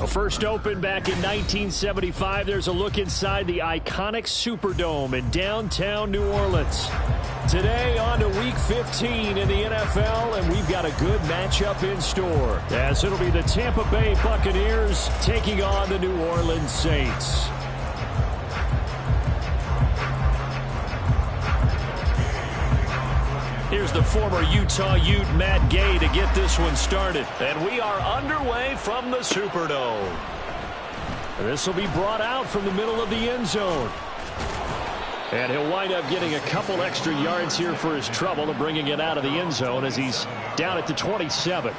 First opened back in 1975, there's a look inside the iconic Superdome in downtown New Orleans. Today on to Week 15 in the NFL, and we've got a good matchup in store, as it'll be the Tampa Bay Buccaneers taking on the New Orleans Saints. Here's the former Utah Ute Matt Gay to get this one started. And we are underway from the Superdome. This will be brought out from the middle of the end zone. And he'll wind up getting a couple extra yards here for his trouble and bringing it out of the end zone as he's down at the 27.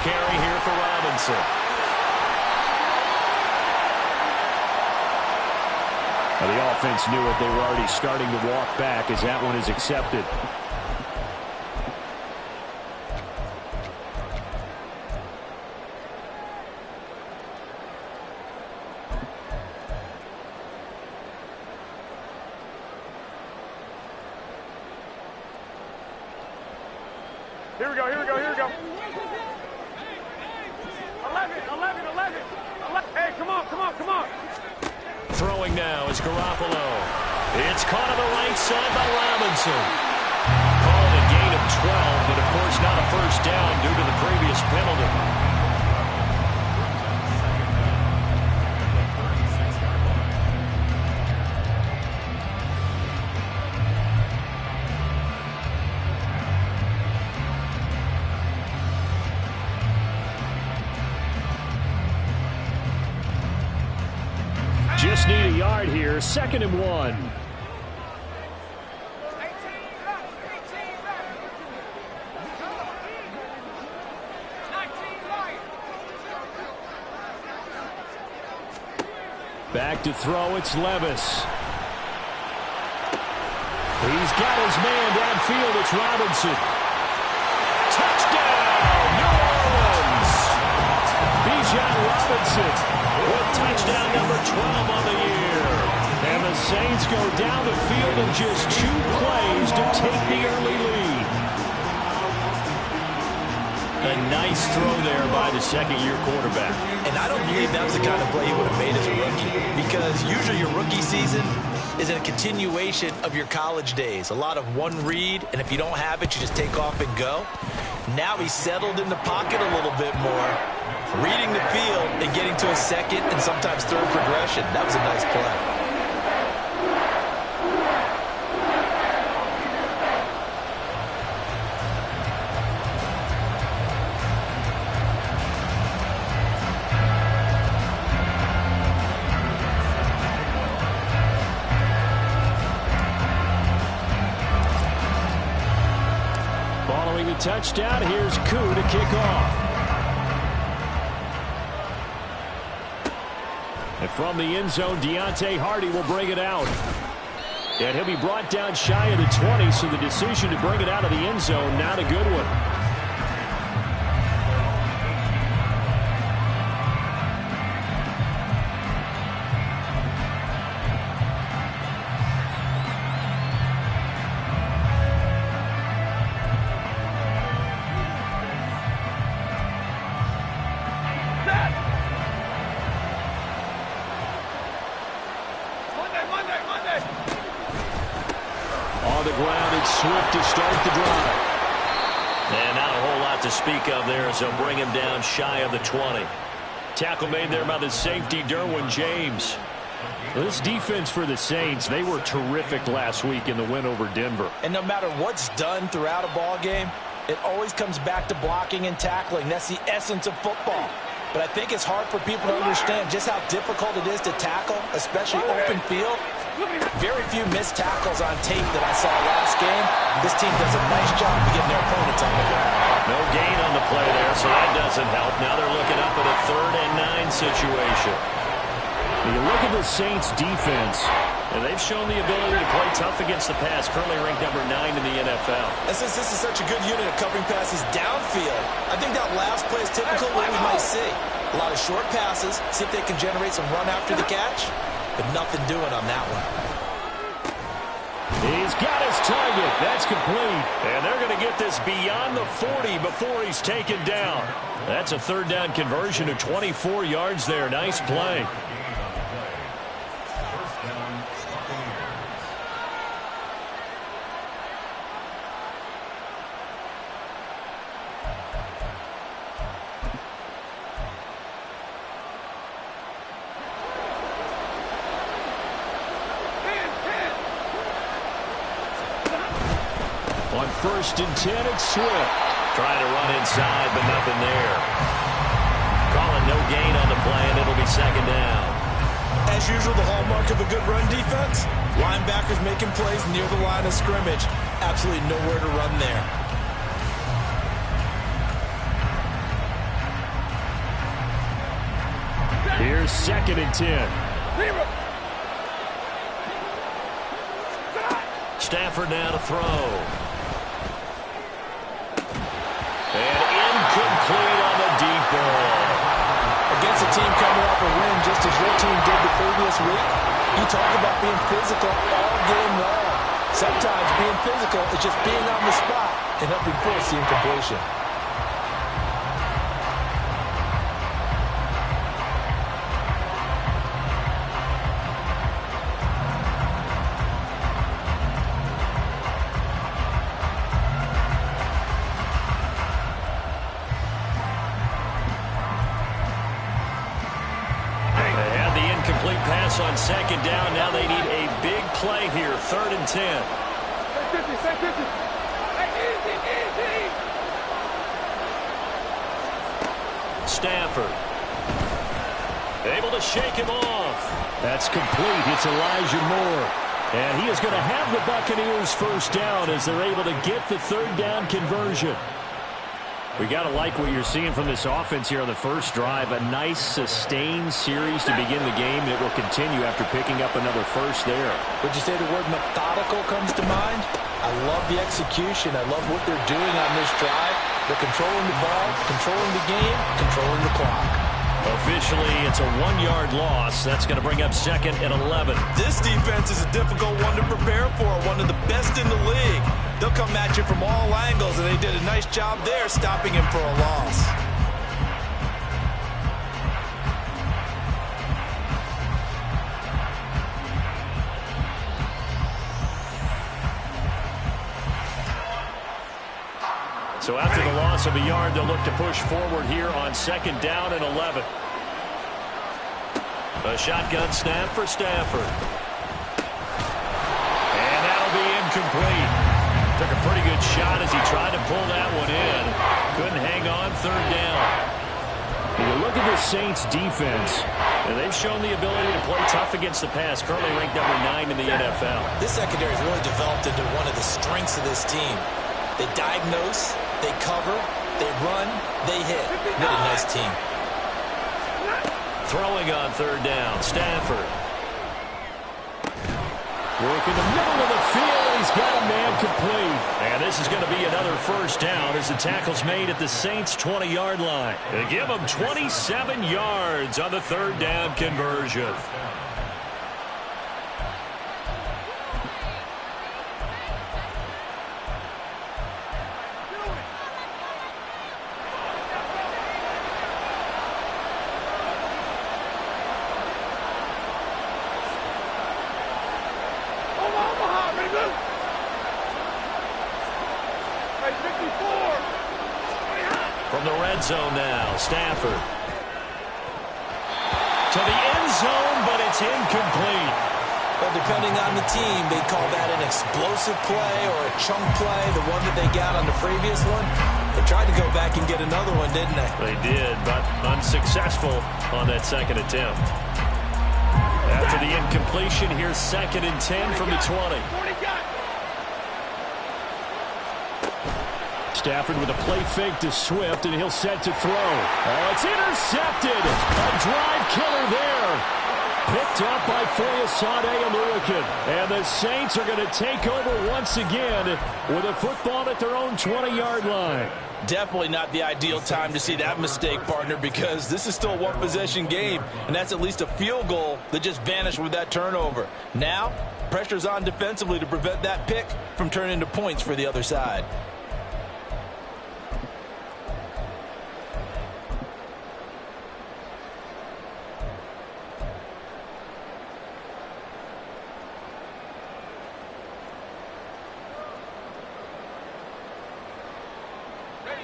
Carry here for Robinson. Well, the offense knew it. They were already starting to walk back as that one is accepted. Here we go, here we go, here we go. 11. Hey, come on. Throwing now is Garoppolo. It's caught on the right side by Robinson. Called a gain of 12, but of course not a first down due to the previous penalty. Just need a yard here. 2nd and 1. Back to throw. It's Levis. He's got his man downfield. It's Robinson. Touchdown, New Orleans. Bijan Robinson with touchdown number 12 on the year. And the Saints go down the field in just 2 plays to take the early lead. A nice throw there by the second-year quarterback. And I don't believe that was the kind of play he would have made as a rookie, because usually your rookie season is a continuation of your college days. A lot of one read, and if you don't have it, you just take off and go. Now he's settled in the pocket a little bit more, reading the field and getting to a second and sometimes third progression. That was a nice play. Following the touchdown, here's Koo to kick off. And from the end zone, Deontay Hardy will bring it out. And he'll be brought down shy of the 20, so the decision to bring it out of the end zone, not a good one. On the ground, it's Swift to start the drive. And not a whole lot to speak of there, so bring him down shy of the 20. Tackle made there by the safety, Derwin James. This defense for the Saints, they were terrific last week in the win over Denver. And no matter what's done throughout a ball game, it always comes back to blocking and tackling. That's the essence of football. But I think it's hard for people to understand just how difficult it is to tackle, especially open field. Very few missed tackles on tape that I saw last game. This team does a nice job of getting their opponents on the ground. No gain on the play there, so that doesn't help. Now they're looking up at a 3rd and 9 situation. When you look at the Saints' defense, and they've shown the ability to play tough against the pass, currently ranked number 9 in the NFL. And since this is such a good unit of covering passes downfield, I think that last play is typical of what we might see. A lot of short passes, see if they can generate some run after the catch, but nothing doing on that one. He's got his target. That's complete. And they're going to get this beyond the 40 before he's taken down. That's a 3rd down conversion of 24 yards there. Nice play. On 1st and 10, it's Swift. Trying to run inside, but nothing there. Calling no gain on the play, and it'll be 2nd down. As usual, the hallmark of a good run defense, linebackers making plays near the line of scrimmage. Absolutely nowhere to run there. Here's 2nd and 10. Stafford now to throw. And incomplete on the deep ball. Against a team coming off a win just as your team did the previous week, you talk about being physical all game long. Sometimes being physical is just being on the spot and helping force the incompletion. On 2nd down, now they need a big play here. 3rd and 10. Stafford. Able to shake him off. That's complete. It's Elijah Moore. And he is going to have the Buccaneers 1st down as they're able to get the 3rd down conversion. We got to like what you're seeing from this offense here on the first drive. A nice, sustained series to begin the game, and it will continue after picking up another first there. Would you say the word methodical comes to mind? I love the execution. I love what they're doing on this drive. They're controlling the ball, controlling the game, controlling the clock. Officially, it's a 1-yard loss. That's going to bring up 2nd and 11. This defense is a difficult one to prepare for, one of the best in the league. They'll come at you from all angles, and they did a nice job there stopping him for a loss. So after the loss of a yard, they'll look to push forward here on 2nd down and 11. A shotgun snap for Stafford. And that'll be incomplete. Took a pretty good shot as he tried to pull that one in. Couldn't hang on. 3rd down. When you look at the Saints defense, and they've shown the ability to play tough against the pass, currently ranked number 9 in the NFL. This secondary has really developed into one of the strengths of this team. They diagnose, they cover, they run, they hit. What a nice team. Throwing on 3rd down, Stafford. Work in the middle of the field, and he's got a man complete. And this is going to be another 1st down as the tackle's made at the Saints' 20-yard line. They give them 27 yards on the 3rd down conversion. From the red zone now, Stafford. It's incomplete. Well, depending on the team, they call that an explosive play or a chunk play. The one that they got on the previous one, they tried to go back and get another one, didn't they? They did, but unsuccessful on that second attempt. After the incompletion, here's 2nd and 10 from the 20. Stafford with a play fake to Swift, and he'll set to throw. Oh, it's intercepted. A drive killer there. Picked up by Foyesade Aluakin. And the Saints are going to take over once again with a football at their own 20-yard line. Definitely not the ideal time to see that mistake, partner, because this is still a one-possession game, and that's at least a field goal that just vanished with that turnover. Now, pressure's on defensively to prevent that pick from turning into points for the other side.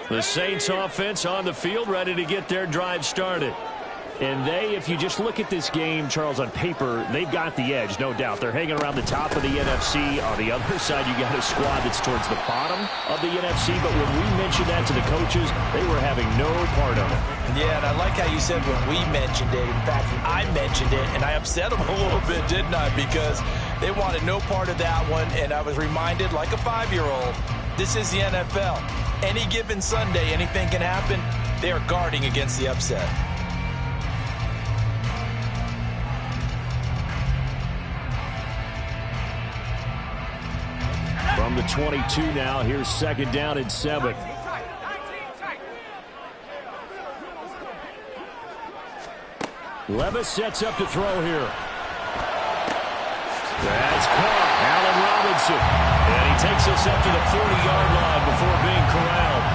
The Saints offense on the field, ready to get their drive started. And if you just look at this game, Charles, on paper, they've got the edge, no doubt. They're hanging around the top of the NFC. On the other side, you got a squad that's towards the bottom of the NFC. But when we mentioned that to the coaches, they were having no part of it. Yeah, and I like how you said when we mentioned it. In fact, I mentioned it, and I upset them a little bit, didn't I? Because they wanted no part of that one, and I was reminded, like a 5-year-old, this is the NFL. Any given Sunday, anything can happen. They are guarding against the upset. From the 22 now, here's 2nd down and 7. Levis sets up to throw here. That's caught. Allen Robinson. And he takes us up to the 40-yard line before being corralled.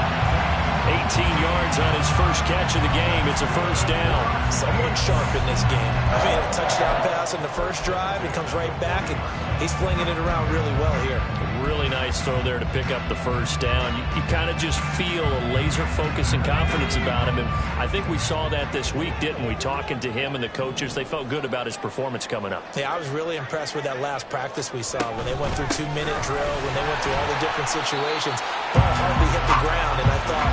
18 yards on his first catch of the game. It's a first down. Someone sharp in this game. I mean, a touchdown pass in the first drive. He comes right back, and he's flinging it around really well here. A really nice throw there to pick up the first down. You kind of just feel a laser focus and confidence about him, and I think we saw that this week, didn't we? Talking to him and the coaches, they felt good about his performance coming up. Yeah, I was really impressed with that last practice we saw when they went through 2-minute drill, when they went through all the different situations. Ball hardly hit the ground, and I thought,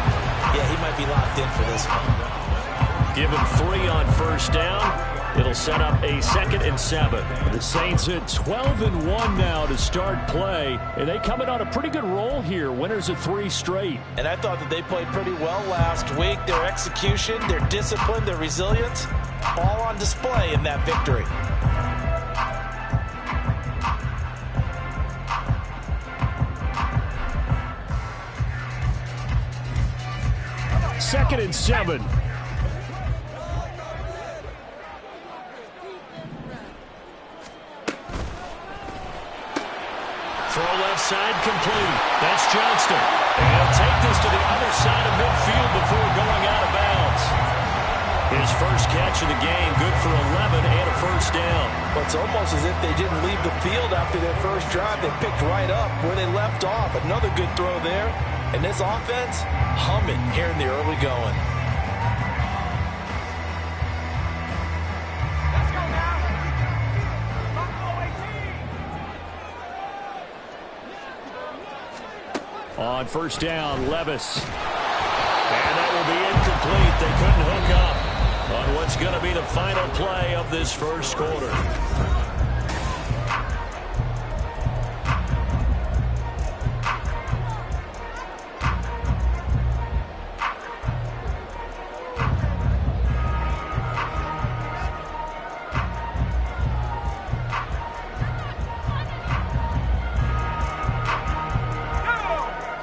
yeah, he might be locked in for this one. Give him 3 on first down. It'll set up a 2nd and 7. The Saints at 12-1 now to start play. And they come in on a pretty good roll here. Winners of 3 straight. And I thought that they played pretty well last week. Their execution, their discipline, their resilience, all on display in that victory. Second and 7. Throw left side complete. That's Johnston. And he'll take this to the other side of midfield before going out of bounds. His first catch of the game, good for 11 and a first down. Well, it's almost as if they didn't leave the field after their first drive. They picked right up where they left off. Another good throw there. And this offense, humming here in the early going. Let's go now. On first down, Levis. And that will be incomplete. They couldn't hook up on what's going to be the final play of this first quarter.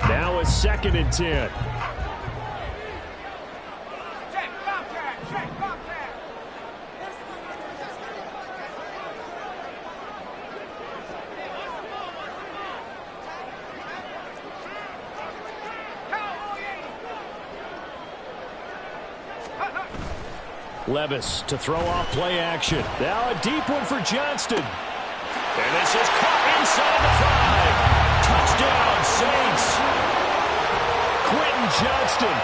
Now a 2nd and 10. Levis to throw off play action. Now a deep one for Johnston. And this is caught inside the 5. Touchdown, Saints. Quentin Johnston,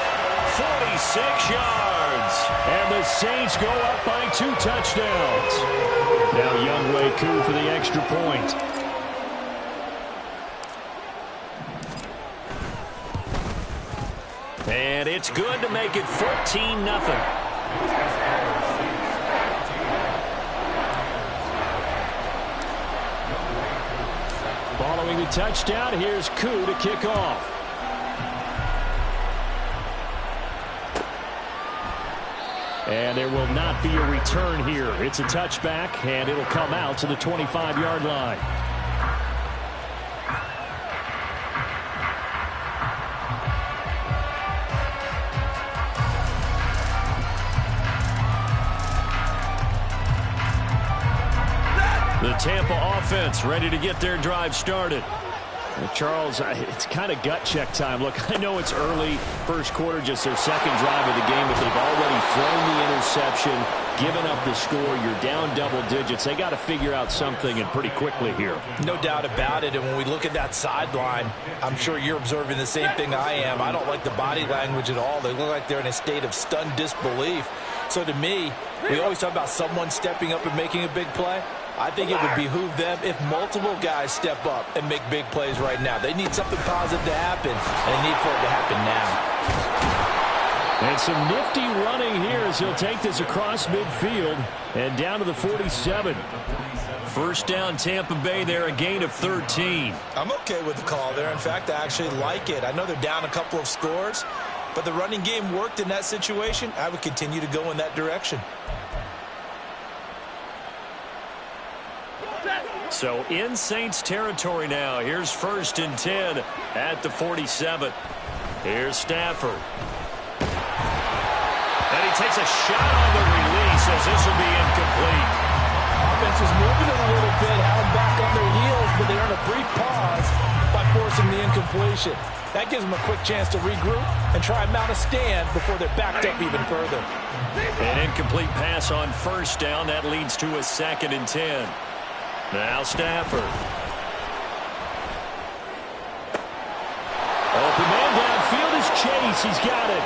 46 yards. And the Saints go up by 2 touchdowns. Now Younghoe Koo for the extra point. And it's good to make it 14-0. Following the touchdown, here's Koo to kick off. And there will not be a return here. It's a touchback, and it'll come out to the 25-yard line. The Tampa offense ready to get their drive started. Charles, it's kind of gut check time. Look, I know it's early, first quarter, just their second drive of the game, but they've already thrown the interception, given up the score. You're down double digits. They got to figure out something, and pretty quickly here. No doubt about it, and when we look at that sideline, I'm sure you're observing the same thing I am. I don't like the body language at all. They look like they're in a state of stunned disbelief. So to me, we always talk about someone stepping up and making a big play. I think it would behoove them if multiple guys step up and make big plays right now. They need something positive to happen, and they need for it to happen now. And some nifty running here as he'll take this across midfield and down to the 47. First down, Tampa Bay there, a gain of 13. I'm okay with the call there. In fact, I actually like it. I know they're down a couple of scores, but the running game worked in that situation. I would continue to go in that direction. So in Saints territory now. Here's 1st and 10 at the 47. Here's Stafford. And he takes a shot on the release as this will be incomplete. Offense was moving it a little bit, had them back on their heels, but they earned a brief pause by forcing the incompletion. That gives them a quick chance to regroup and try and mount a stand before they're backed up even further. An incomplete pass on 1st down. That leads to a 2nd and 10. Now Stafford. Open man downfield is Chase. He's got it.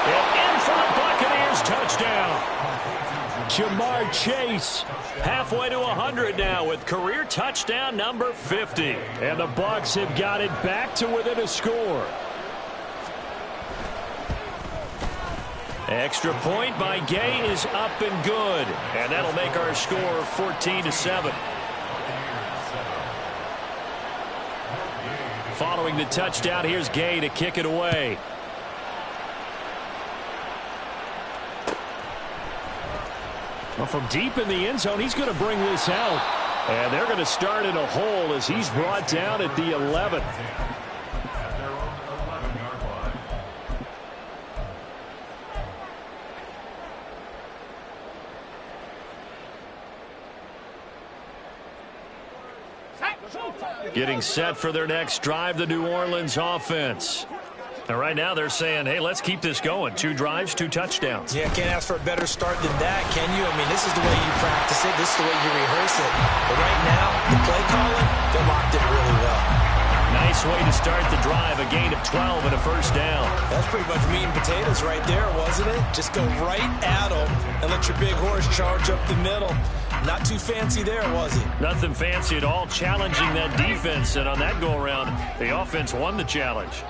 And in front, Buccaneers touchdown. Jamar Chase halfway to 100 now with career touchdown number 50. And the Bucs have got it back to within a score. Extra point by Gay is up and good. And that'll make our score 14-7. Following the touchdown, here's Gay to kick it away. Well, from deep in the end zone, he's going to bring this out. And they're going to start in a hole as he's brought down at the 11. Getting set for their next drive, the New Orleans offense. And right now they're saying, hey, let's keep this going. 2 drives, 2 touchdowns. Yeah, can't ask for a better start than that, can you? I mean, this is the way you practice it. This is the way you rehearse it. But right now, the play calling, they're locked in really well. Nice way to start the drive. A gain of 12 and a 1st down. That's pretty much meat and potatoes right there, wasn't it? Just go right at them and let your big horse charge up the middle. Not too fancy there, was it? Nothing fancy at all. Challenging that defense. And on that go-around, the offense won the challenge.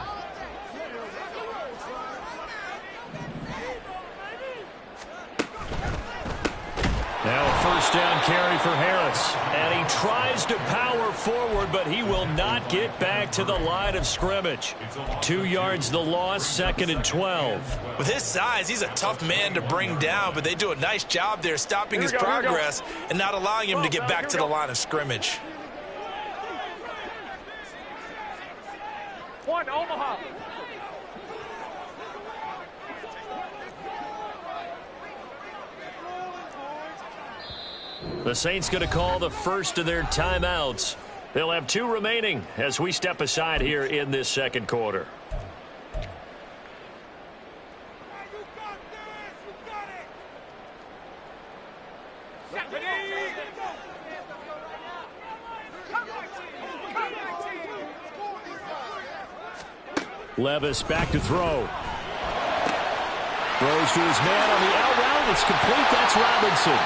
Now a 1st down carry for Harris. And he tries to power forward, but he will not get back to the line of scrimmage. 2 yards the loss, 2nd and 12. With his size, he's a tough man to bring down, but they do a nice job there stopping his progress and not allowing him to get back to the line of scrimmage. One, Omaha. The Saints going to call the first of their timeouts. They'll have 2 remaining as we step aside here in this 2nd quarter. Levis back to throw. Throws to his man on the out route. It's complete. That's Robinson.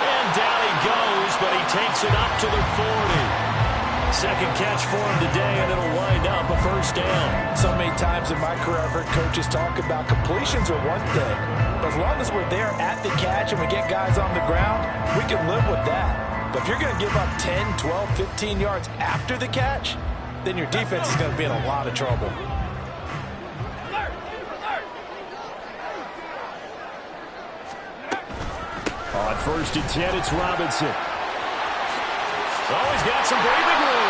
And down he goes, takes it up to the 40. Second catch for him today, and it'll wind up a first down. So many times in my career, I've heard coaches talk about completions are one thing. But as long as we're there at the catch and we get guys on the ground, we can live with that. But if you're going to give up 10, 12, 15 yards after the catch, then your defense is going to be in a lot of trouble. On first and 10, it's Robinson. Oh, he's got some breathing room.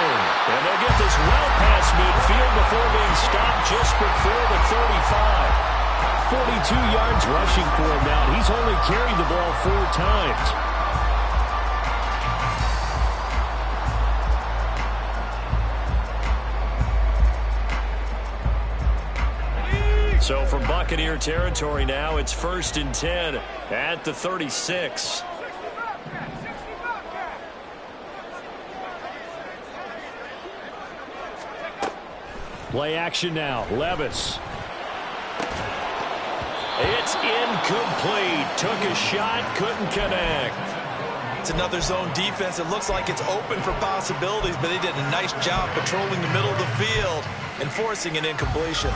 And they'll get this well past midfield before being stopped just before the 35. 42 yards rushing for him now. He's only carried the ball 4 times. So from Buccaneer territory now, it's first and 10 at the 36. Play action now. Levis. It's incomplete. Took a shot, couldn't connect. It's another zone defense. It looks like it's open for possibilities, but they did a nice job patrolling the middle of the field and forcing an incompletion.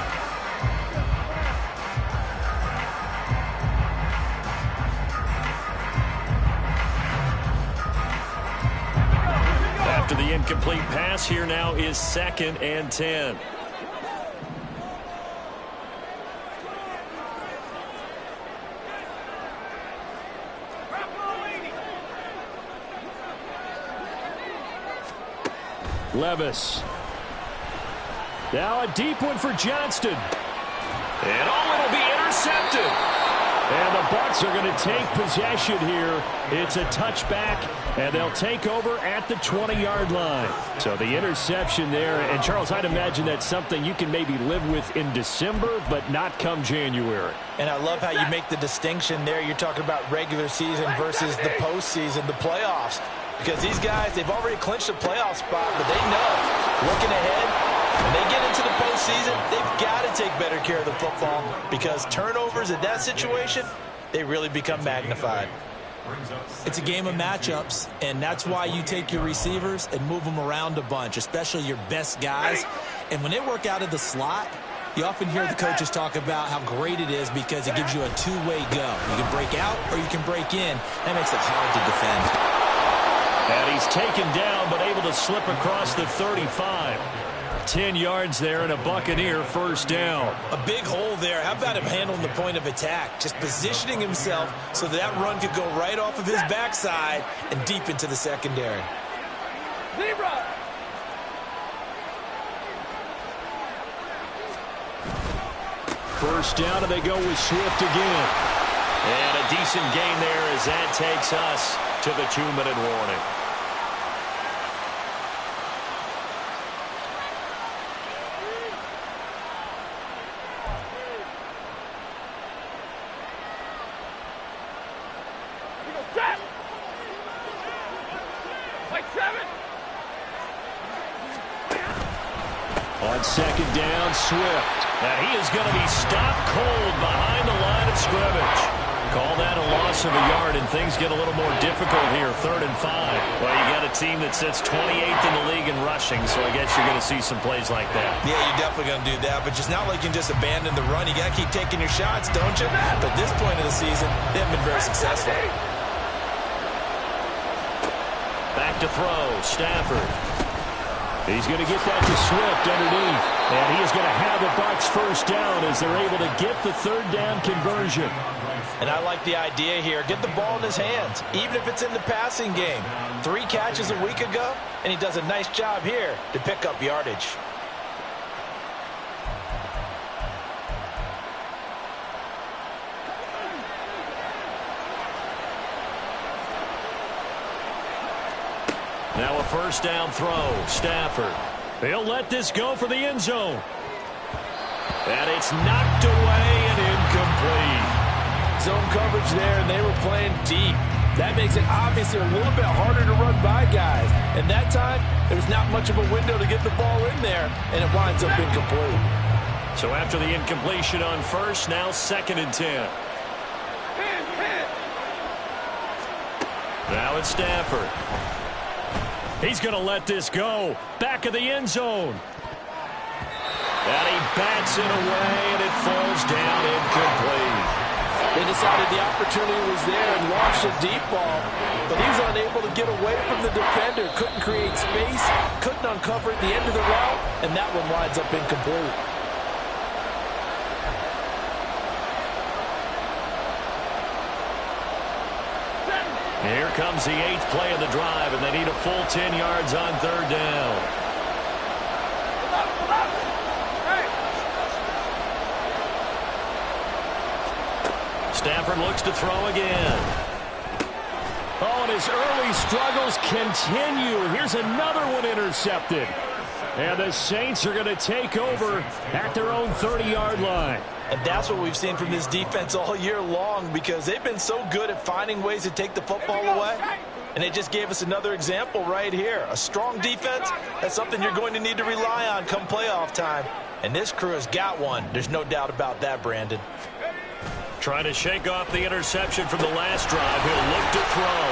After the incomplete pass, here now is second and 10. Levis. Now a deep one for Johnston. And it'll be intercepted. And the Bucs are going to take possession here. It's a touchback, and they'll take over at the 20-yard line. So the interception there. And, Charles, I'd imagine that's something you can maybe live with in December, but not come January. And I love how you make the distinction there. You're talking about regular season versus the postseason, the playoffs. Because these guys, they've already clinched a playoff spot, but they know, looking ahead, when they get into the postseason, they've got to take better care of the football because turnovers in that situation, they really become magnified. It's a game of matchups, and that's why you take your receivers and move them around a bunch, especially your best guys. And when they work out of the slot, you often hear the coaches talk about how great it is because it gives you a two-way go. You can break out or you can break in. That makes it hard to defend. And he's taken down, but able to slip across the 35. 10 yards there and a Buccaneer first down. A big hole there. How about him handling the point of attack? Just positioning himself so that run could go right off of his backside and deep into the secondary. Zebra! First down, and they go with Swift again. And a decent gain there as that takes us to the 2-minute warning. On second down, Swift. And he is going to be stopped cold behind the line of scrimmage. Call that a loss of a yard, and things get a little more difficult here. 3rd and 5. Well, you got a team that sits 28th in the league in rushing, so I guess you're going to see some plays like that. Yeah, you're definitely going to do that, but just not like you can just abandon the run. You got to keep taking your shots, don't you? But at this point of the season, they haven't been very successful. Back to throw, Stafford. He's going to get that to Swift underneath. And he is going to have a Bucs first down as they're able to get the 3rd down conversion. And I like the idea here. Get the ball in his hands, even if it's in the passing game. 3 catches a week ago, and he does a nice job here to pick up yardage. Now a first down throw, Stafford. He'll let this go for the end zone. And it's knocked away and incomplete. Zone coverage there, and they were playing deep. That makes it obviously a little bit harder to run by guys. And that time, there was not much of a window to get the ball in there, and it winds up incomplete. So after the incompletion on first, now 2nd and 10. Now it's Stafford. He's going to let this go. Back of the end zone. And he bats it away, and it falls down incomplete. They decided the opportunity was there and launched a deep ball, but he was unable to get away from the defender. Couldn't create space, couldn't uncover at the end of the route, and that one winds up incomplete. Here comes the 8th play of the drive, and they need a full 10 yards on 3rd down. Stafford looks to throw again. Oh, and his early struggles continue. Here's another one intercepted. And the Saints are going to take over at their own 30-yard line. And that's what we've seen from this defense all year long, because they've been so good at finding ways to take the football away. And they just gave us another example right here. A strong defense, that's something you're going to need to rely on come playoff time. And this crew has got one. There's no doubt about that, Brandon. Trying to shake off the interception from the last drive. He'll look to throw.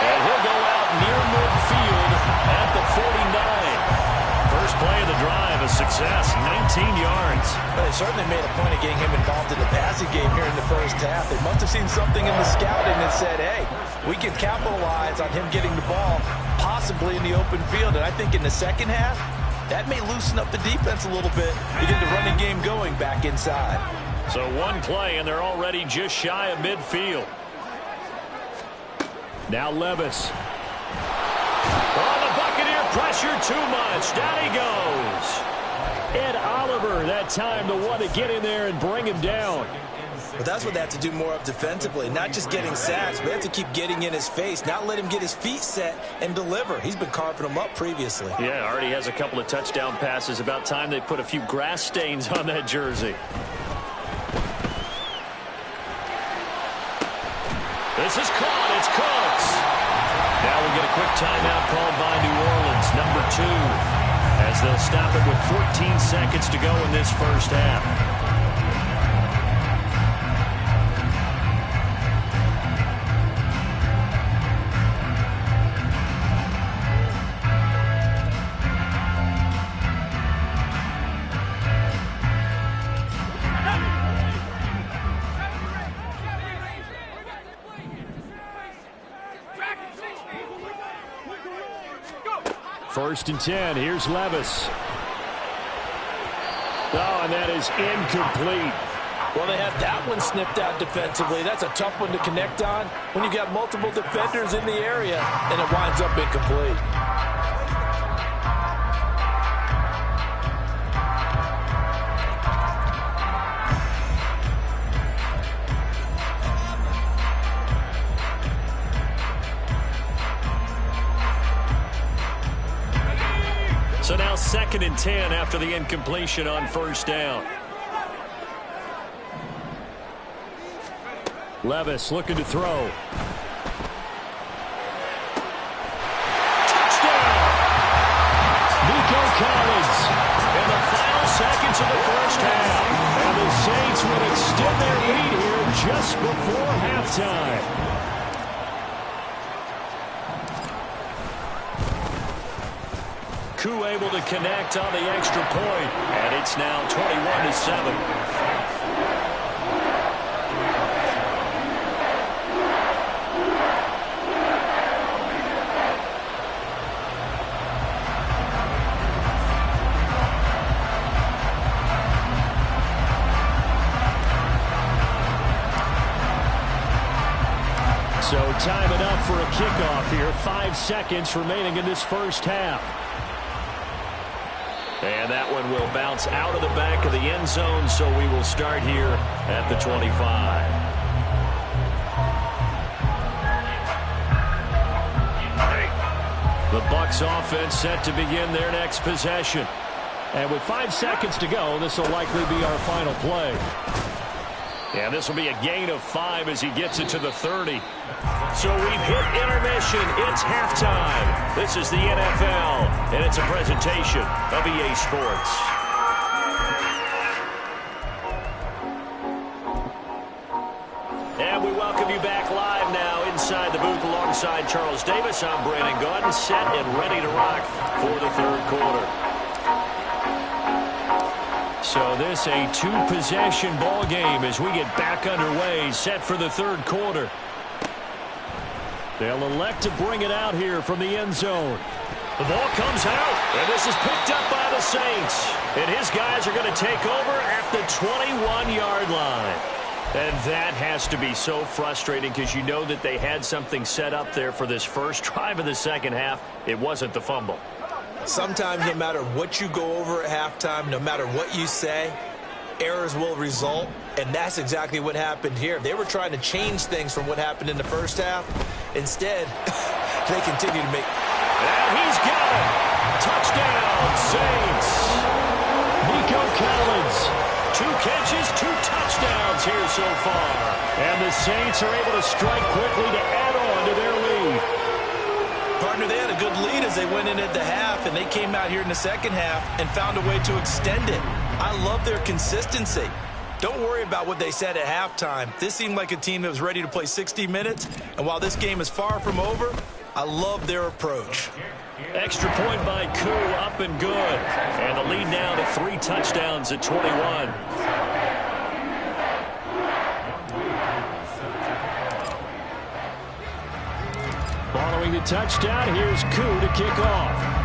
And he'll go out near midfield at the 49. First play of the drive, a success, 19 yards. Well, they certainly made a point of getting him involved in the passing game here in the first half. They must have seen something in the scouting that said, hey, we can capitalize on him getting the ball, possibly in the open field. And I think in the second half, that may loosen up the defense a little bit to get the running game going back inside. So one play, and they're already just shy of midfield. Now Levis. Oh, the Buccaneer pressure too much. Down he goes. Ed Oliver that time the one to get in there and bring him down. But that's what they have to do more of defensively. Not just getting sacks, but they have to keep getting in his face. Not let him get his feet set and deliver. He's been carving them up previously. Yeah, already has a couple of touchdown passes. About time they put a few grass stains on that jersey. This is caught. It's Cooks. Now we get a quick timeout called by New Orleans, number 2, as they'll stop it with 14 seconds to go in this first half. First and 10. Here's Levis. Oh, and that is incomplete. Well, they have that one snipped out defensively. That's a tough one to connect on when you got multiple defenders in the area, and it winds up incomplete. So now 2nd and 10 after the incompletion on first down. Levis looking to throw. Touchdown! Nico Collins in the final seconds of the first half. And the Saints will extend their lead here just before halftime. Koo able to connect on the extra point, and it's now 21-7. So time enough for a kickoff here. 5 seconds remaining in this first half. And that one will bounce out of the back of the end zone, so we will start here at the 25. The Bucs offense set to begin their next possession. And with 5 seconds to go, this will likely be our final play. And this will be a gain of 5 as he gets it to the 30. So we've hit intermission. It's halftime. This is the NFL, and it's a presentation of EA Sports. And we welcome you back live now inside alongside Charles Davis, I'm Brandon Gaudin, set and ready to rock for the third quarter. So this a two-possession ball game as we get back underway, set for the third quarter. They'll elect to bring it out here from the end zone. The ball comes out, and this is picked up by the Saints. And his guys are going to take over at the 21-yard line. And that has to be so frustrating because you know that they had something set up there for this first drive of the second half. It wasn't the fumble. Sometimes no matter what you go over at halftime, no matter what you say, errors will result, and that's exactly what happened here. They were trying to change things from what happened in the first half. Instead, they continue to make... And he's got it. Touchdown, Saints. Nico Collins. 2 catches, 2 touchdowns here so far. And the Saints are able to strike quickly to add on to their lead. Partner, they had a good lead as they went in at the half, and they came out here in the second half and found a way to extend it. I love their consistency. Don't worry about what they said at halftime. This seemed like a team that was ready to play 60 minutes, and while this game is far from over, I love their approach. Extra point by Koo, up and good. And the lead now to 3 touchdowns at 21. Following the touchdown, here's Koo to kick off.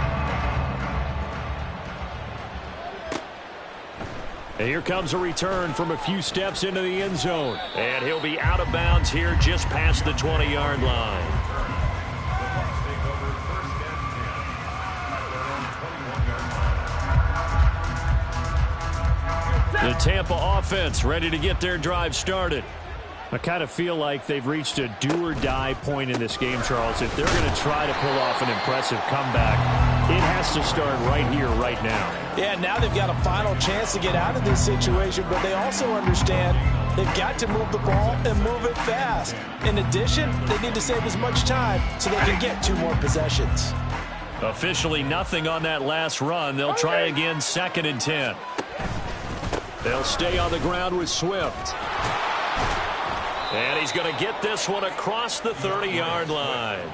And here comes a return from a few steps into the end zone. And he'll be out of bounds here just past the 20-yard line. The Tampa offense ready to get their drive started. I kind of feel like they've reached a do-or-die point in this game, Charles. If they're going to try to pull off an impressive comeback, it has to start right here, right now. Yeah, now they've got a final chance to get out of this situation, but they also understand they've got to move the ball and move it fast. In addition, they need to save as much time so they can get 2 more possessions. Officially nothing on that last run. They'll try again, 2nd and 10. They'll stay on the ground with Swift. And he's going to get this one across the 30-yard line.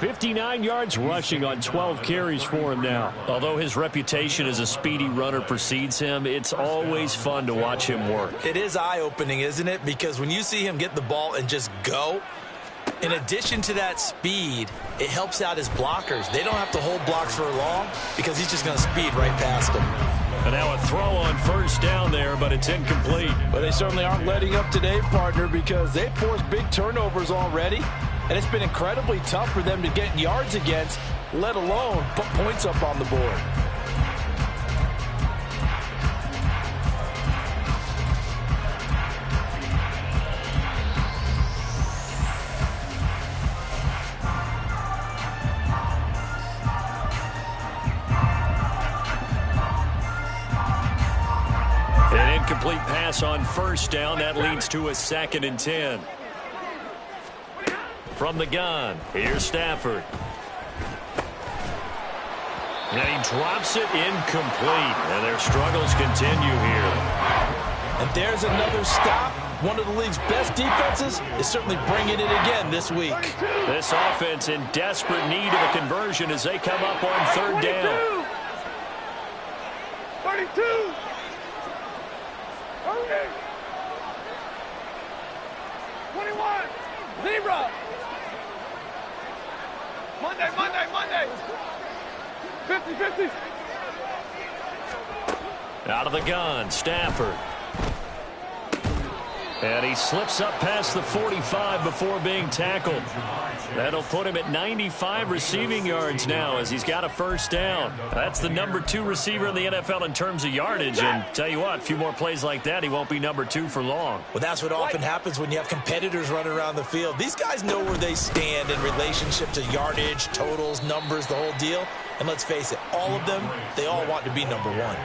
59 yards rushing on 12 carries for him now. Although his reputation as a speedy runner precedes him, it's always fun to watch him work. It is eye-opening, isn't it? Because when you see him get the ball and just go, in addition to that speed, it helps out his blockers. They don't have to hold blocks for long because he's just going to speed right past them. And now a throw on first down there, but it's incomplete. But they certainly aren't letting up today, partner, because they've forced big turnovers already. And it's been incredibly tough for them to get yards against, let alone put points up on the board. An incomplete pass on first down. That leads to a 2nd and 10. From the gun, here's Stafford. And he drops it incomplete. And their struggles continue here. And there's another stop. One of the league's best defenses is certainly bringing it again this week. This offense in desperate need of a conversion as they come up on 3rd down. 32. 21. 0. Monday. 50. Out of the gun, Stafford. And he slips up past the 45 before being tackled. That'll put him at 95 receiving yards now as he's got a first down. That's the number 2 receiver in the NFL in terms of yardage. And tell you what, a few more plays like that, he won't be number 2 for long. Well, that's what often happens when you have competitors running around the field. These guys know where they stand in relationship to yardage, totals, numbers, the whole deal. And let's face it, all of them, they all want to be number 1.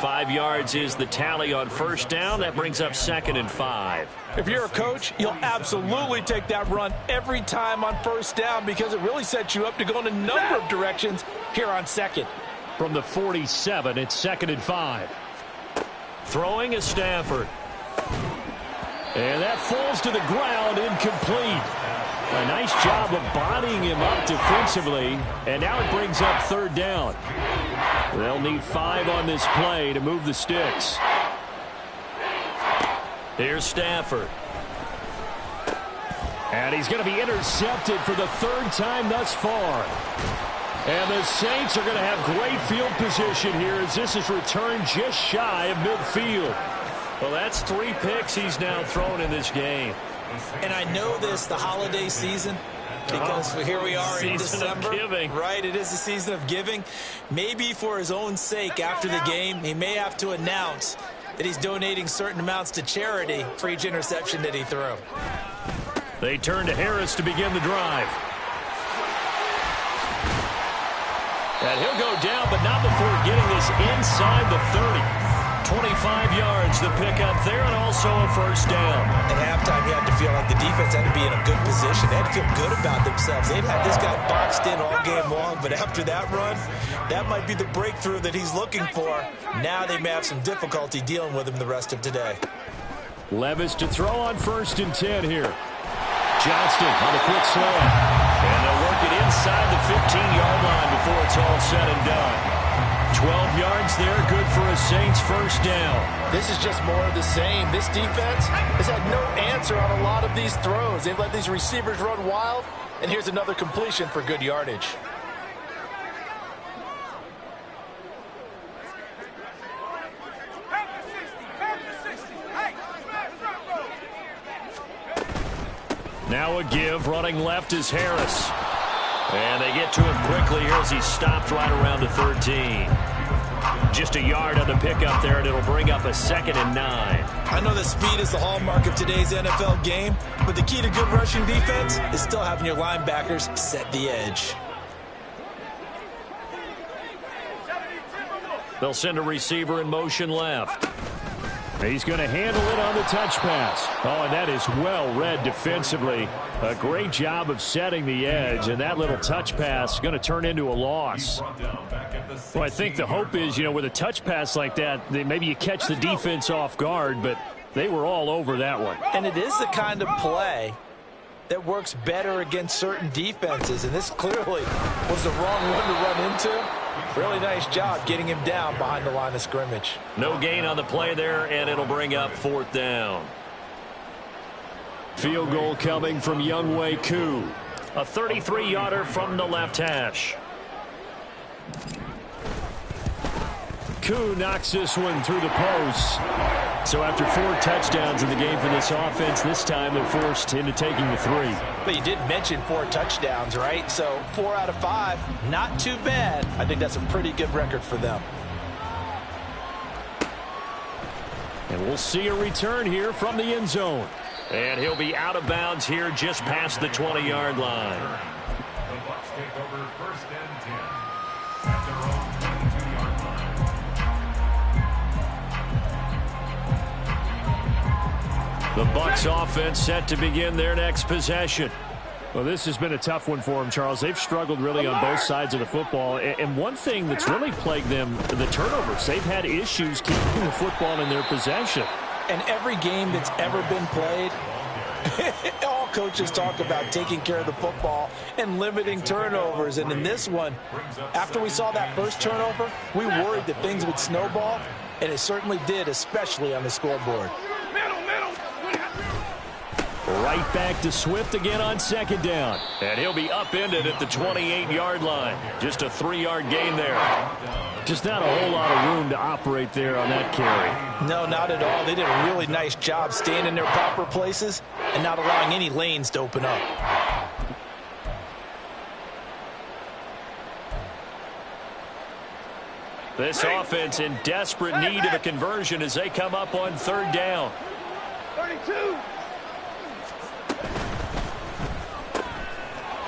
5 yards is the tally on first down. That brings up 2nd and 5. If you're a coach, you'll absolutely take that run every time on first down because it really sets you up to go in a number of directions here on 2nd. From the 47, it's 2nd and 5. Throwing is Stafford. And that falls to the ground, incomplete. A nice job of bodying him up defensively, and now it brings up third down. They'll need 5 on this play to move the sticks. Here's Stafford. And he's going to be intercepted for the 3rd time thus far. And the Saints are going to have great field position here as this is returned just shy of midfield. Well, that's 3 picks he's now thrown in this game. And I know this, the holiday season, because here we are in December. Right, it is the season of giving. Maybe for his own sake after the game, he may have to announce that he's donating certain amounts to charity for each interception that he threw. They turn to Harris to begin the drive. And he'll go down, but not before getting this inside the 30. 25 yards, the pickup there, and also a first down. At halftime, you had to feel like the defense had to be in a good position. They had to feel good about themselves. They'd had this guy boxed in all game long, but after that run, that might be the breakthrough that he's looking for. Now they may have some difficulty dealing with him the rest of today. Levis to throw on 1st and 10 here. Johnston on the quick slant. And they'll work it inside the 15-yard line before it's all said and done. 12 yards there, good for a Saints first down. This is just more of the same. This defense has had no answer on a lot of these throws. They've let these receivers run wild, and here's another completion for good yardage. Now a give, running left is Harris. And they get to him quickly here as he stopped right around the 13. Just a yard on the pickup there, and it'll bring up a 2nd and 9. I know that speed is the hallmark of today's NFL game, but the key to good rushing defense is still having your linebackers set the edge. They'll send a receiver in motion left. He's going to handle it on the touch pass. Oh, and that is well read defensively. A great job of setting the edge, and that little touch pass is going to turn into a loss. Well, I think the hope is, with a touch pass like that, maybe you catch the defense off guard, but they were all over that one. And it is the kind of play that works better against certain defenses, and this clearly was the wrong one to run into. Really nice job getting him down behind the line of scrimmage. No gain on the play there, and it'll bring up 4th down. Field goal coming from Younghoe Koo. A 33-yarder from the left hash. Koo knocks this one through the post. So after 4 touchdowns in the game for this offense, this time they're forced into taking the 3. But you did mention 4 touchdowns, right? So 4 out of 5, not too bad. I think that's a pretty good record for them. And we'll see a return here from the end zone. And he'll be out of bounds here just past the 20-yard line. The Bucs take over 1st and 10 at their own 22-yard line. The Bucs offense set to begin their next possession. Well, this has been a tough one for them, Charles. They've struggled really on both sides of the football. And one thing that's really plagued them, the turnovers. They've had issues keeping the football in their possession. And every game that's ever been played, all coaches talk about taking care of the football and limiting turnovers. And in this one, after we saw that first turnover, we worried that things would snowball, and it certainly did, especially on the scoreboard. Right back to Swift again on 2nd down. And he'll be upended at the 28-yard line. Just a 3-yard gain there. Just not a whole lot of room to operate there on that carry. No, not at all. They did a really nice job staying in their proper places and not allowing any lanes to open up. This offense in desperate need of a conversion as they come up on 3rd down. 32.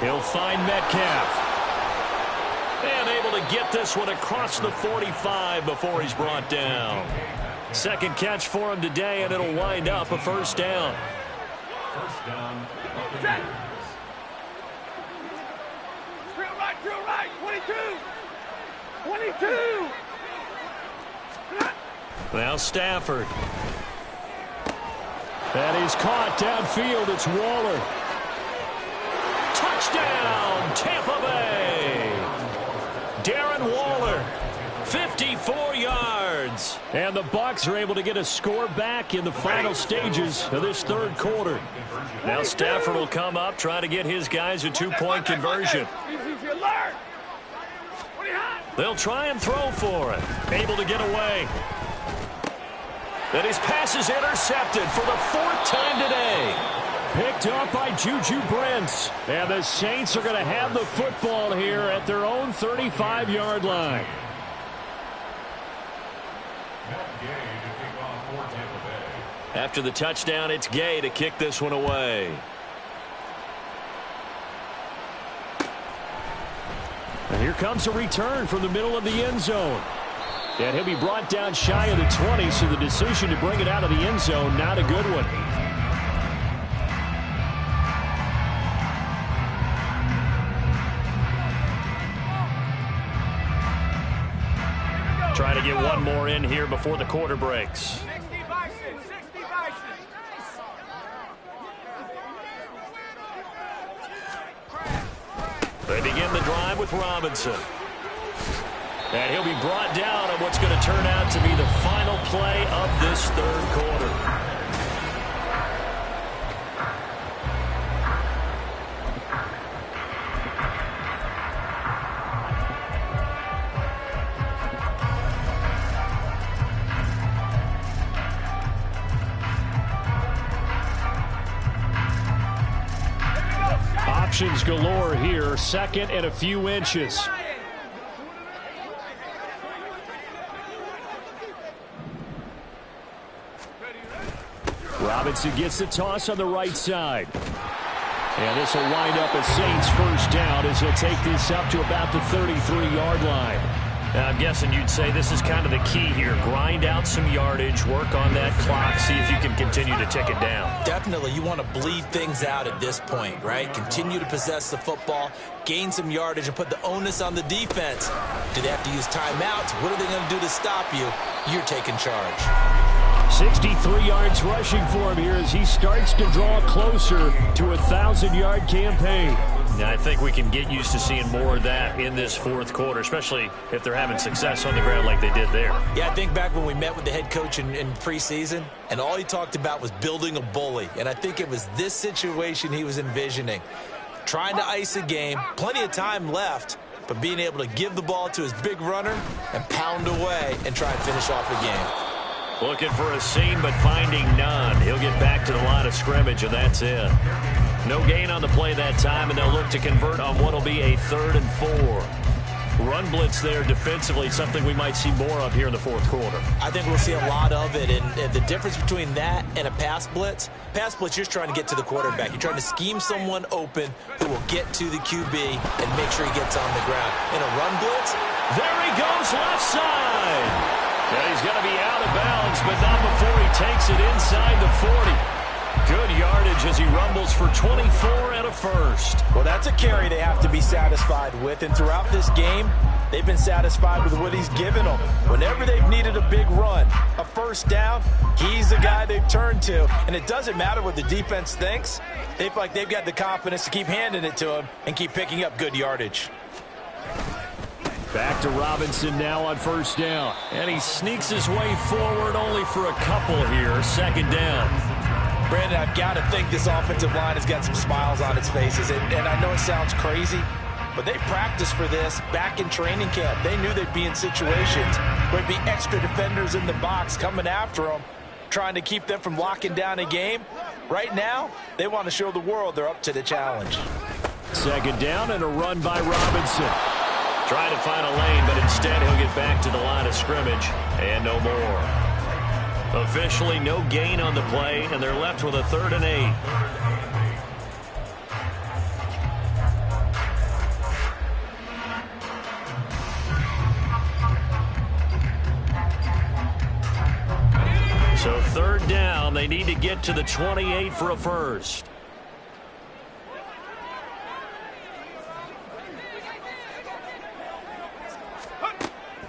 He'll find Metcalf. And able to get this one across the 45 before he's brought down. 2nd catch for him today, and it'll wind up a 1st down. 1st down. Drill right, 22. 22. Now Stafford. And he's caught downfield. It's Waller. Touchdown, Tampa Bay. Darren Waller, 54 yards. And the Bucs are able to get a score back in the final stages of this third quarter. Now Stafford will come up, try to get his guys a two-point conversion. They'll try and throw for it. Able to get away. And his pass is intercepted for the fourth time today. Picked up by Juju Brents. And the Saints are going to have the football here at their own 35-yard line. After the touchdown, it's Gay to kick this one away. And here comes a return from the middle of the end zone. And he'll be brought down shy of the 20, so the decision to bring it out of the end zone, not a good one. Try to get one more in here before the quarter breaks. They begin the drive with Robinson. And he'll be brought down on what's going to turn out to be the final play of this third quarter. Options galore here, second and a few inches. Robinson gets the toss on the right side. And this will wind up a Saints first down as he'll take this up to about the 33-yard line. I'm guessing you'd say this is kind of the key here. Grind out some yardage, work on that clock, see if you can continue to tick it down. Definitely, you want to bleed things out at this point, right? Continue to possess the football, gain some yardage, and put the onus on the defense. Do they have to use timeouts? What are they going to do to stop you? You're taking charge. 63 yards rushing for him here as he starts to draw closer to a 1,000-yard campaign. Now, I think we can get used to seeing more of that in this fourth quarter, especially if they're having success on the ground like they did there. Yeah, I think back when we met with the head coach in preseason, and all he talked about was building a bully. And I think it was this situation he was envisioning. Trying to ice a game, plenty of time left, but being able to give the ball to his big runner and pound away and try and finish off the game. Looking for a seam, but finding none. He'll get back to the line of scrimmage, and that's it. No gain on the play that time, and they'll look to convert on what will be a 3rd and 4. Run blitz there defensively, something we might see more of here in the fourth quarter. I think we'll see a lot of it, and the difference between that and a pass blitz, you're just trying to get to the quarterback. You're trying to scheme someone open who will get to the QB and make sure he gets on the ground. In a run blitz, there he goes left side. And he's going to be out of bounds, but not before he takes it inside the 40. Good yardage as he rumbles for 24 and a first. Well, that's a carry they have to be satisfied with, and throughout this game, they've been satisfied with what he's given them. Whenever they've needed a big run, a first down, he's the guy they've turned to. And it doesn't matter what the defense thinks. They feel like they've got the confidence to keep handing it to him and keep picking up good yardage. Back to Robinson now on first down. And he sneaks his way forward only for a couple here. Second down. Brandon, I've got to think this offensive line has got some smiles on its faces. And I know it sounds crazy, but they practiced for this back in training camp. They knew they'd be in situations where there'd be extra defenders in the box coming after them, trying to keep them from locking down a game. Right now, they want to show the world they're up to the challenge. Second down and a run by Robinson. Trying to find a lane, but instead he'll get back to the line of scrimmage and no more. Officially no gain on the play, and they're left with a 3rd and 8. So 3rd down, they need to get to the 28 for a first.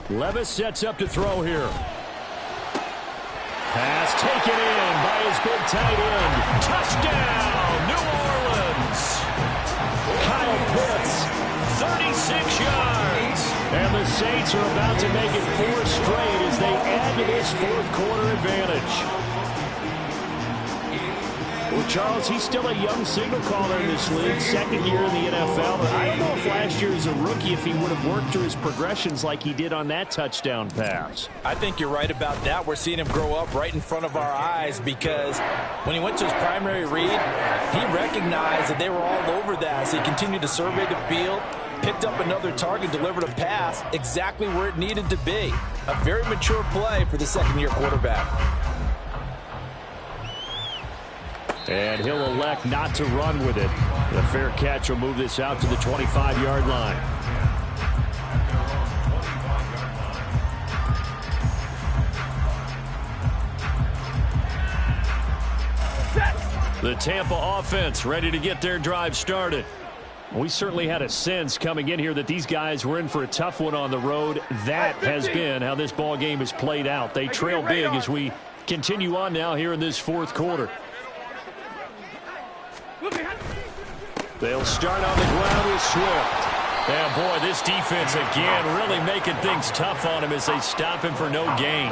Levis sets up to throw here. Pass taken in by his big tight end. Touchdown, New Orleans. Kyle Saints are about to make it 4 straight as they add to this fourth quarter advantage. Well, Charles, he's still a young signal caller in this league, second year in the NFL. But I don't know if last year as a rookie, if he would have worked through his progressions like he did on that touchdown pass. I think you're right about that. We're seeing him grow up right in front of our eyes because when he went to his primary read, he recognized that they were all over that. So he continued to survey the field, picked up another target, delivered a pass exactly where it needed to be. A very mature play for the second-year quarterback. And he'll elect not to run with it. The fair catch will move this out to the 25-yard line. The Tampa offense ready to get their drive started. We certainly had a sense coming in here that these guys were in for a tough one on the road. That has been how this ball game has played out. They trail big as we continue on now here in this fourth quarter. They'll start on the ground with Swift. And boy, this defense again really making things tough on him as they stop him for no gain.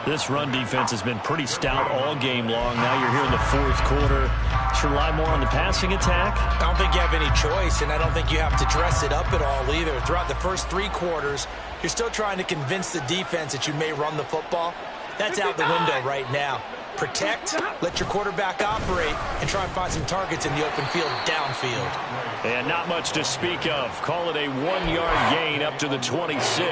This run defense has been pretty stout all game long. Now you're here in the fourth quarter. Should rely more on the passing attack? I don't think you have any choice, and I don't think you have to dress it up at all either. Throughout the first 3 quarters, you're still trying to convince the defense that you may run the football. That's out the window right now. Protect, let your quarterback operate, and try and find some targets in the open field downfield. And not much to speak of. Call it a 1-yard gain up to the 26.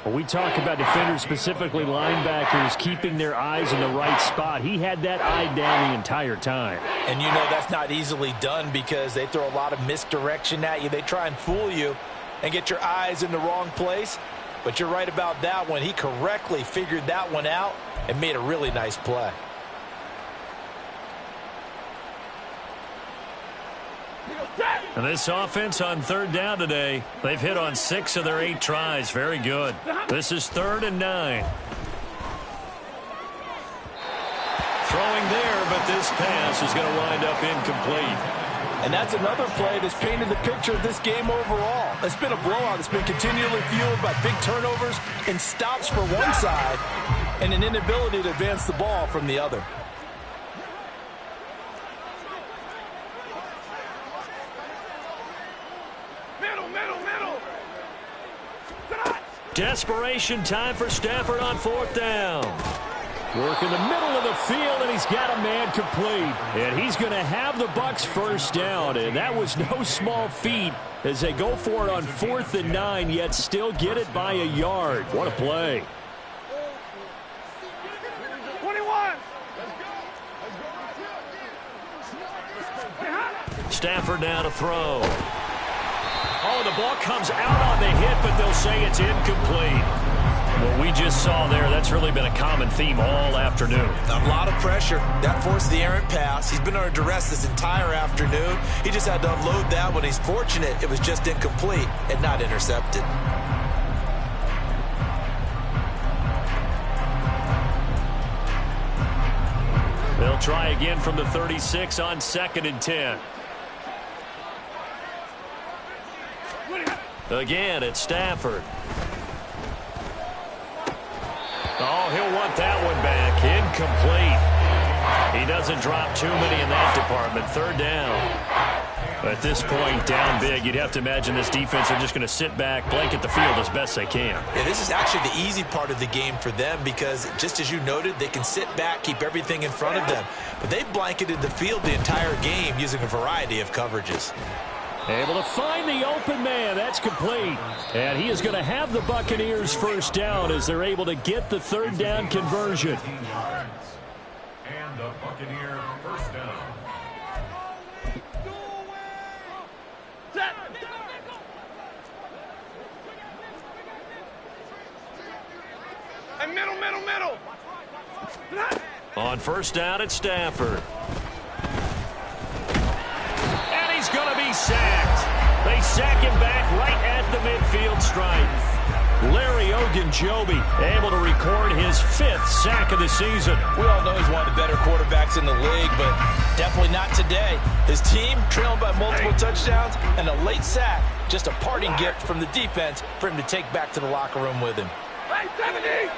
When we talk about defenders, specifically linebackers, keeping their eyes in the right spot, he had that eye down the entire time. And you know that's not easily done because they throw a lot of misdirection at you. They try and fool you and get your eyes in the wrong place. But you're right about that one. He correctly figured that one out and made a really nice play. And this offense on third down today, they've hit on 6 of their 8 tries. Very good. This is 3rd and 9. Throwing there, but this pass is going to wind up incomplete. And that's another play that's painted the picture of this game overall. It's been a blowout. It's been continually fueled by big turnovers and stops for one side and an inability to advance the ball from the other. Desperation time for Stafford on 4th down. Work in the middle of the field, and he's got a man complete. And he's going to have the Bucs first down. And that was no small feat as they go for it on 4th and 9, yet still get it by a yard. What a play. 21. Stafford now to throw. Oh, the ball comes out on the hit, but they'll say it's incomplete. What we just saw there, that's really been a common theme all afternoon. A lot of pressure. That forced the errant pass. He's been under duress this entire afternoon. He just had to unload that one. He's fortunate it was just incomplete and not intercepted. They'll try again from the 36 on 2nd and 10. Again, it's Stafford. Oh, he'll want that one back. Incomplete. He doesn't drop too many in that department. 3rd down. At this point, down big, you'd have to imagine this defense are just going to sit back, blanket the field as best they can. Yeah, this is actually the easy part of the game for them because, just as you noted, they can sit back, keep everything in front of them. But they blanketed the field the entire game using a variety of coverages. Able to find the open man. That's complete. And he is going to have the Buccaneers first down as they're able to get the 3rd down conversion. And the Buccaneer first down. Set. And middle. On 1st down, it's Stafford. And he's going to be sacked. They sack him back right at the midfield stripe. Larry Ogunjobi able to record his 5th sack of the season. We all know he's one of the better quarterbacks in the league, but definitely not today. His team trailing by multiple touchdowns and a late sack. Just a parting gift from the defense for him to take back to the locker room with him. 70!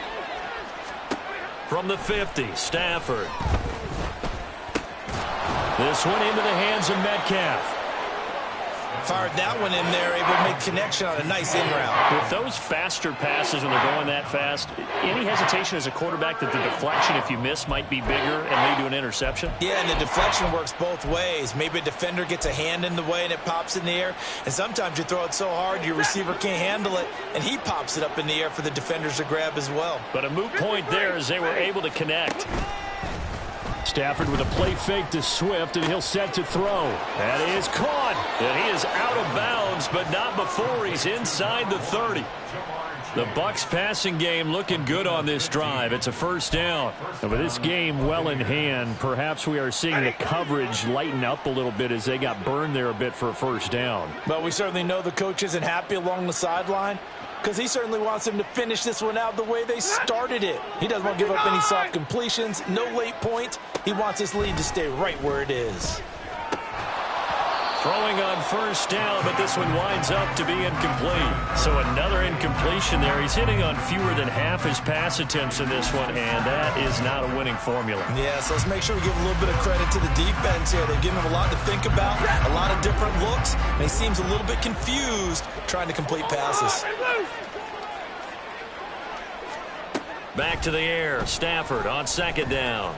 From the 50, Stafford. This one into the hands of Metcalf. Fired that one in there, able to make connection on a nice in route. With those faster passes when they're going that fast, any hesitation as a quarterback that the deflection, if you miss, might be bigger and lead to an interception? Yeah, and the deflection works both ways. Maybe a defender gets a hand in the way and it pops in the air, and sometimes you throw it so hard your receiver can't handle it, and he pops it up in the air for the defenders to grab as well. But a moot point there as they were able to connect. Stafford with a play fake to Swift, and he'll set to throw. That is caught, and he is out of bounds, but not before he's inside the 30. The Bucs passing game looking good on this drive. It's a first down. And with this game well in hand, perhaps we are seeing the coverage lighten up a little bit as they got burned there a bit for a first down. But we certainly know the coach isn't happy along the sideline, because he certainly wants them to finish this one out the way they started it. He doesn't want to give up any soft completions, no late points. He wants this lead to stay right where it is. Throwing on first down, but this one winds up to be incomplete. So another incompletion there. He's hitting on fewer than half his pass attempts in this one, and that is not a winning formula. Yeah, so let's make sure we give a little bit of credit to the defense here. They've given him a lot to think about, a lot of different looks, and he seems a little bit confused trying to complete passes. Back to the air. Stafford on second down.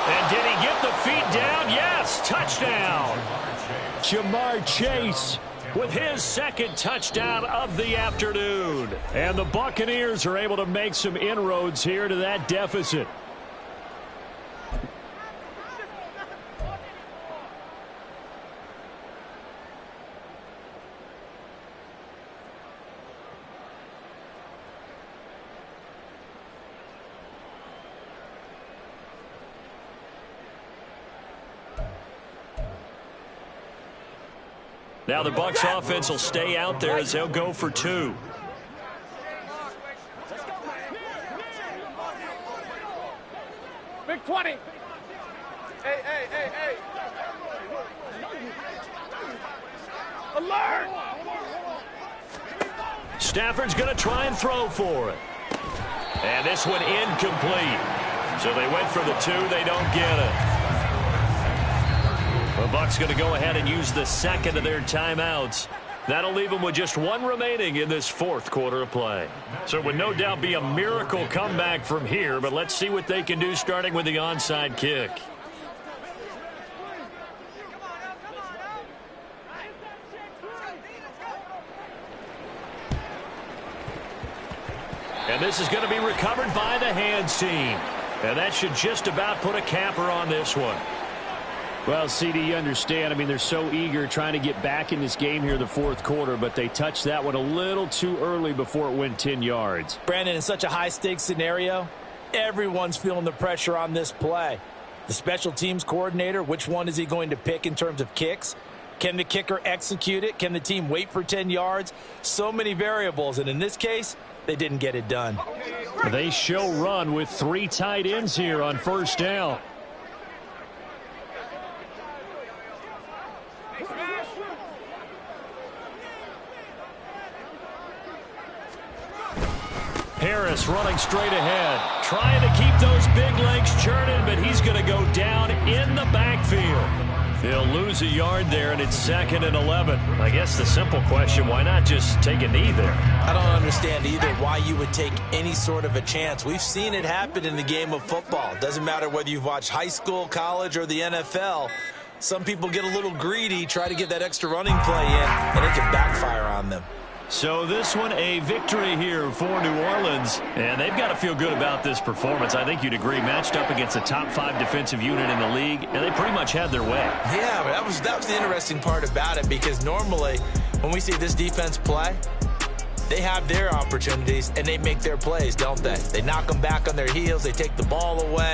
And did he get the feet down? Yes, touchdown. Jamar Chase with his second touchdown of the afternoon. And the Buccaneers are able to make some inroads here to that deficit. Now the Bucs offense will stay out there as they'll go for 2. Big 20. Hey. Alert! Stafford's going to try and throw for it. And this one incomplete. So they went for the 2. They don't get it. The Bucs going to go ahead and use the second of their timeouts. That'll leave them with just 1 remaining in this 4th quarter of play. So it would no doubt be a miracle comeback from here, but let's see what they can do starting with the onside kick. And this is going to be recovered by the hands team. And that should just about put a capper on this one. Well, CD, you understand. I mean, they're so eager trying to get back in this game here the 4th quarter, but they touched that one a little too early before it went 10 yards. Brandon, in such a high-stakes scenario, everyone's feeling the pressure on this play. The special teams coordinator, which one is he going to pick in terms of kicks? Can the kicker execute it? Can the team wait for 10 yards? So many variables, and in this case, they didn't get it done. They show run with 3 tight ends here on first down. Harris running straight ahead, trying to keep those big legs churning, but he's going to go down in the backfield. He'll lose a yard there, and it's 2nd and 11. I guess the simple question, why not just take a knee there? I don't understand either why you would take any sort of a chance. We've seen it happen in the game of football. Doesn't matter whether you've watched high school, college, or the NFL. Some people get a little greedy, try to get that extra running play in, and it can backfire on them. So this one a victory here for New Orleans, and they've got to feel good about this performance. I think you'd agree, matched up against a top 5 defensive unit in the league, and they pretty much had their way. Yeah, but that was the interesting part about it, because normally when we see this defense play, they have their opportunities and they make their plays, don't they? They knock them back on their heels, they take the ball away.